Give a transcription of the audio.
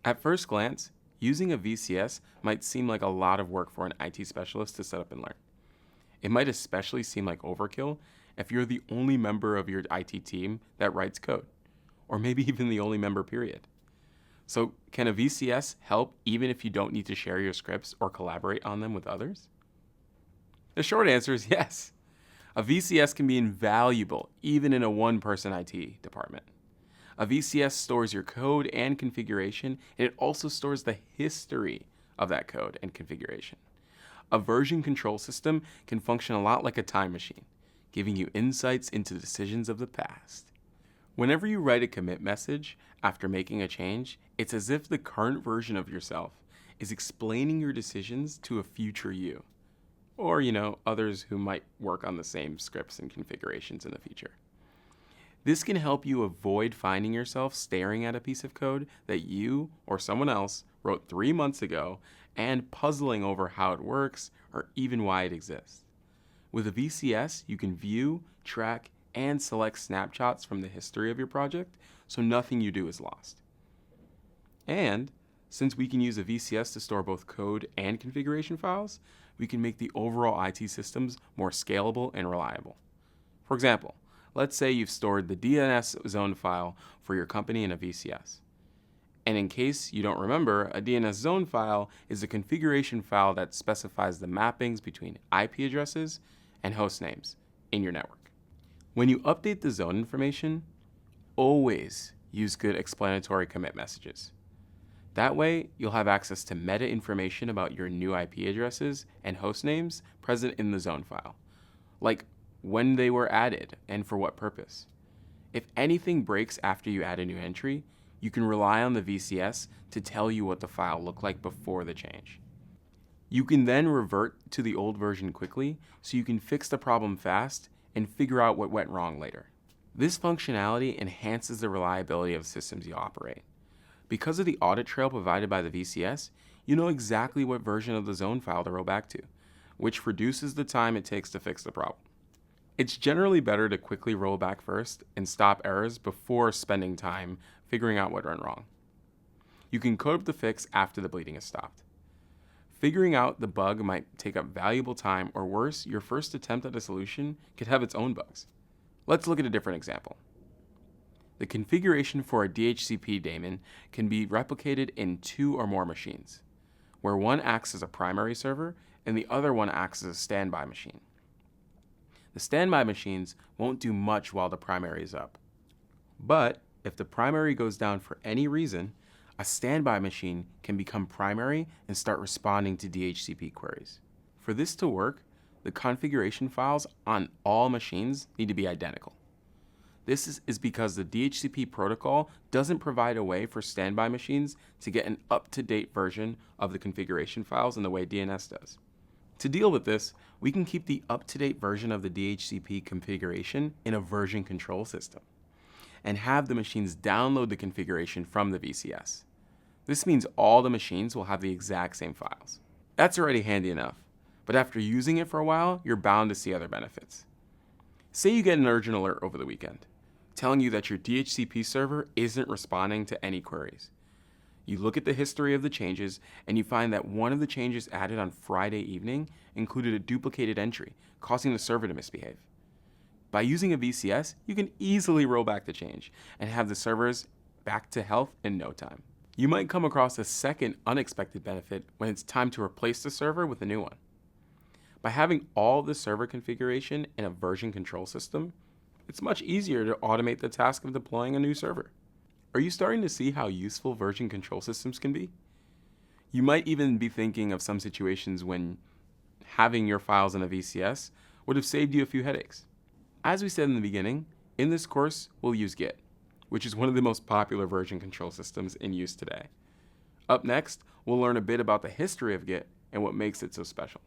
At first glance, using a VCS might seem like a lot of work for an IT specialist to set up and learn. It might especially seem like overkill if you're the only member of your IT team that writes code, or maybe even the only member, period. So, can a VCS help even if you don't need to share your scripts or collaborate on them with others? The short answer is yes. A VCS can be invaluable even in a one-person IT department. A VCS stores your code and configuration, and it also stores the history of that code and configuration. A version control system can function a lot like a time machine, giving you insights into decisions of the past. Whenever you write a commit message after making a change, it's as if the current version of yourself is explaining your decisions to a future you, or, others who might work on the same scripts and configurations in the future. This can help you avoid finding yourself staring at a piece of code that you or someone else wrote 3 months ago and puzzling over how it works or even why it exists. With a VCS, you can view, track, and select snapshots from the history of your project, so nothing you do is lost. And since we can use a VCS to store both code and configuration files, we can make the overall IT systems more scalable and reliable. For example, let's say you've stored the DNS zone file for your company in a VCS. And in case you don't remember, a DNS zone file is a configuration file that specifies the mappings between IP addresses and host names in your network. When you update the zone information, always use good explanatory commit messages. That way, you'll have access to meta information about your new IP addresses and host names present in the zone file, like when they were added and for what purpose. If anything breaks after you add a new entry, you can rely on the VCS to tell you what the file looked like before the change. You can then revert to the old version quickly so you can fix the problem fast and figure out what went wrong later. This functionality enhances the reliability of systems you operate. Because of the audit trail provided by the VCS, you know exactly what version of the zone file to roll back to, which reduces the time it takes to fix the problem. It's generally better to quickly roll back first and stop errors before spending time figuring out what went wrong. You can code up the fix after the bleeding is stopped. Figuring out the bug might take up valuable time, or worse, your first attempt at a solution could have its own bugs. Let's look at a different example. The configuration for a DHCP daemon can be replicated in 2 or more machines, where one acts as a primary server and the other one acts as a standby machine. The standby machines won't do much while the primary is up. But if the primary goes down for any reason, a standby machine can become primary and start responding to DHCP queries. For this to work, the configuration files on all machines need to be identical. This is because the DHCP protocol doesn't provide a way for standby machines to get an up-to-date version of the configuration files in the way DNS does. To deal with this, we can keep the up-to-date version of the DHCP configuration in a version control system and have the machines download the configuration from the VCS. This means all the machines will have the exact same files. That's already handy enough, but after using it for a while, you're bound to see other benefits. Say you get an urgent alert over the weekend, telling you that your DHCP server isn't responding to any queries. You look at the history of the changes and you find that one of the changes added on Friday evening included a duplicated entry, causing the server to misbehave. By using a VCS, you can easily roll back the change and have the servers back to health in no time. You might come across a second unexpected benefit when it's time to replace the server with a new one. By having all the server configuration in a version control system, it's much easier to automate the task of deploying a new server. Are you starting to see how useful version control systems can be? You might even be thinking of some situations when having your files in a VCS would have saved you a few headaches. As we said in the beginning, in this course, we'll use Git, which is one of the most popular version control systems in use today. Up next, we'll learn a bit about the history of Git and what makes it so special.